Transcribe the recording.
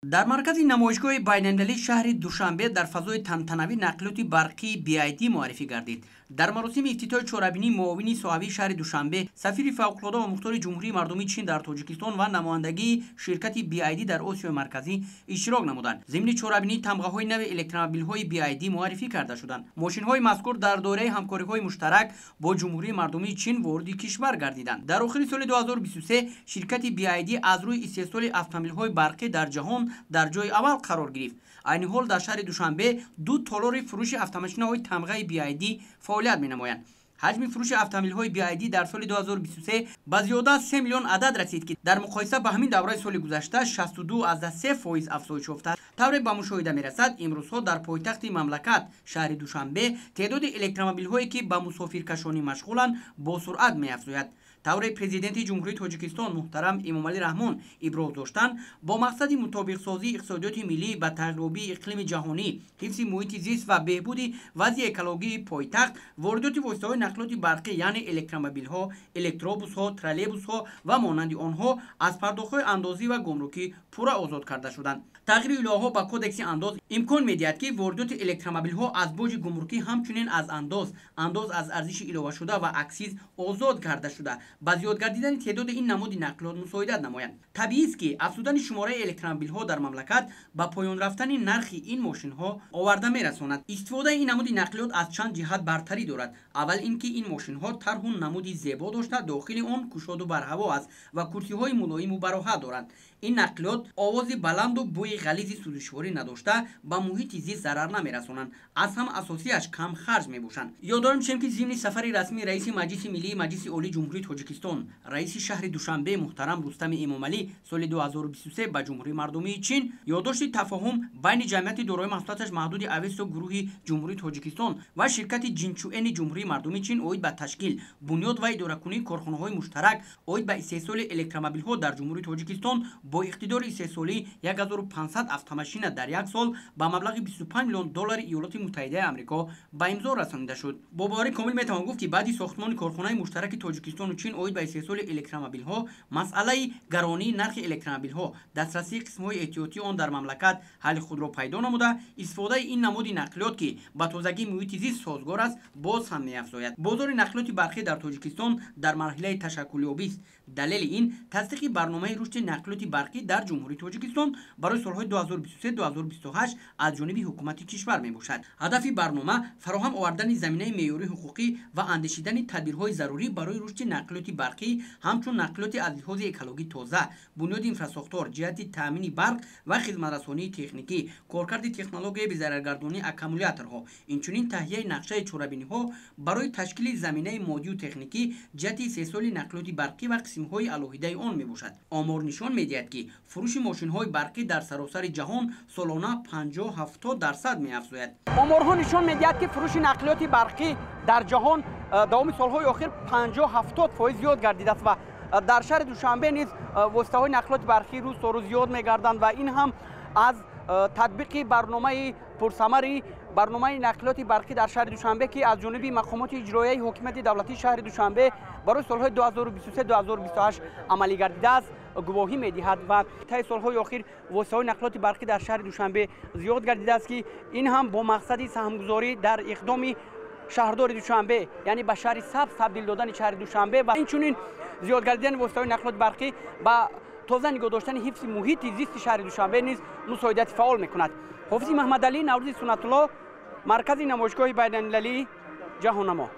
در مرکز نمایشگاه بین‌المللی شهر دوشنبه در فضای تنتنوی نقلیات برقی BID معرفی گردید. در مراسم افتتاح چهاربینی معاون صاحب شهر دوشنبه سفیر فوق‌العاده و مختار جمهوری مردمی چین در تاجیکستان و نمایندگی شرکت BID در آسیای مرکزی اشتراک نمودند. ضمن چهاربینی تمغه‌های نو الکترومبیل‌های BID معرفی کرده شدند. ماشین‌های مذکور در دوره همکاری‌های مشترک با جمهوری مردمی چین وارد کشور گردیدند. در آخر سال 2023 شرکت BID از روی استحصال اتومبیل‌های برقی در جهان در جای اول قرار گرفت. این حال در شهر دوشنبه دو تالار فروش اتومبیل‌های تمغه BID فعالیت می‌نمایند. حجم فروش اتومبیل‌های BID در سال 2023 به زیاده از 3 میلیون عدد رسید که در مقایسه با همین دوره سال گذشته 62.3% افزایش یافته. طوری به مشاهده می‌رسد امروزها در پایتخت مملکت شهر دوشنبه تعداد الکترومبیل‌هایی که به مسافرکشانی مشغولند با سرعت می‌افزاید. طور پرزیدنت جمهوری تاجیکستان محترم امامعلی رحمان ابراز داشتند با مقصد مطابق سازی اقتصادیات ملی با تغییرابی اقلیم جهانی، حفظ محیط زیست و بهبود وضع اکولوژی پایتخت، واردات وسایل نقلیات برقی یعنی الکترومبیل‌ها، الکتروبوس‌ها، ترولبوس‌ها و مانند آنها از پرداخت‌های اندازی و گمرکی پورا آزاد کرده شدند. تغییر الهه‌ها با کدکس انداز امکان می‌دهد که واردات الکترومبیل‌ها از باج گمرکی همچنین از انداز از ارزش اضافه شده و اکسیز آزاد کرده شده. با زیاد گردیدن تعداد این نماد نقلات مساعدت نمایند. طبیعی است که افزودن شماره الکترومبیل‌ها در مملکت با پایان رفتن نرخ این ماشین‌ها آورده می‌رساند. استفاده این نماد نقلیات از چند جهت برتری دارد. اول اینکه این ماشین‌ها طرح و نماد زیبا داشته داخل آن گشاد و برهوا است و کرسی‌های ملایم و براحت دارند. این نقلیات آواز بلند و بوی غلیظ سوزشواری نداشته با محیط زیست ضرر نمی‌رسانند. از هم اساسیش کم خرج می‌باشند. یادداشت می‌شیم که ضمن سفر رسمی رئیس مجلس ملی مجلس عالی جمهوری تاجیکستان رئیس شهر دوشنبه محترم رستم امامعلی سال 2023 به جمهوری مردمی چین یادداشت تفاهم بین جمعیت دارای محصولاتش محدود اوست و گروه جمهوری تاجیکستان و شرکت جینچوئن جمهوری مردمی چین اوید به تشکیل بنیاد و اداره‌کنی کارخانه‌های مشترک اوید به استحصال الکترومبیل‌ها در جمهوری تاجیکستان با اقتدار استحصالی 1500 автомашина در یک سال با مبلغ 25 میلیون دلار ایالات متحده آمریکا به امضا رسانیده شد. با باور کامل میتوان گفت که بعد ساختمان کارخانه مشترک تاجیکستان و چین اوید به استحصال الکترومبیل‌ها مسئله گرانی نرخ الکترومبیل‌ها دسترسی قسم‌های احتیاطی آن در مملکت حل خود را پیدا نموده استفاده این نماد نقلیات که با تازگی محیط زیست سازگار است باز هم می‌افزاید. بازار نقلیات برقی در تاجیکستان در مرحله تشکلیابی است. دلیل این تصدیق برنامه رشد نقلیات برقی در جمهوری تاجیکستان برای سال‌های 2023-2028 از جانب حکومت کشور میباشد. هدف برنامه فراهم آوردن زمینه معیاری حقوقی و اندیشیدن تدبیرهای ضروری برای رشد نقلیات برقی همچون نقلیات از لحاظ اکولوژی تازه، بنیاد اینفراستراکچور، جهت تامین برق و خدمت‌رسانی تکنیکی، کارکرد تکنولوژی به ضررگردانی اکومولاتورها، اینچنین تهیه نقشه چهاربینی‌ها برای تشکیل زمینه مادی و تکنیکی جهت استحصال نقلیات برقی و قسم‌های علاهیده آن میباشد. آمار نشان می‌دهد که فروش ماشین‌های برقی در سراسر جهان سالانه 50-70% می‌افزاید. آمارها نشان می‌دهد که فروش نقلیات برقی در جهان دوام سال‌های اخیر 50-70% زیاد گردیده است و در شهر دوشنبه نیز واسطه‌های نقلیات برقی روز تا روز زیاد می‌گردند و این هم از تطبیق برنامه پرثمر برنامه نقلیات برقی در شهر دوشنبه که از جانب مقامات اجرایی حکومت دولتی شهر دوشنبه برای سال‌های 2023-2028 عملی گردیده است گواهی می‌دهد و طی سال‌های اخیر وسایل نقلیات برقی در شهر دوشنبه زیاد گردیده است که این هم با مقصد سهمگذاری در اقدام شهردار دوشنبه یعنی به شهر سبز تبدیل دادن شهر دوشنبه و اینچنین زیاد گردیدن وسایل نقلیات برقی با تازه نگاه داشتن حفظ محیط زیست شهر دوشنبه نیز مساعدت فعال می‌کند. حافظ محمد علی نوروزی سنت الله مرکز نمایشگاه بین‌المللی جهان‌نما.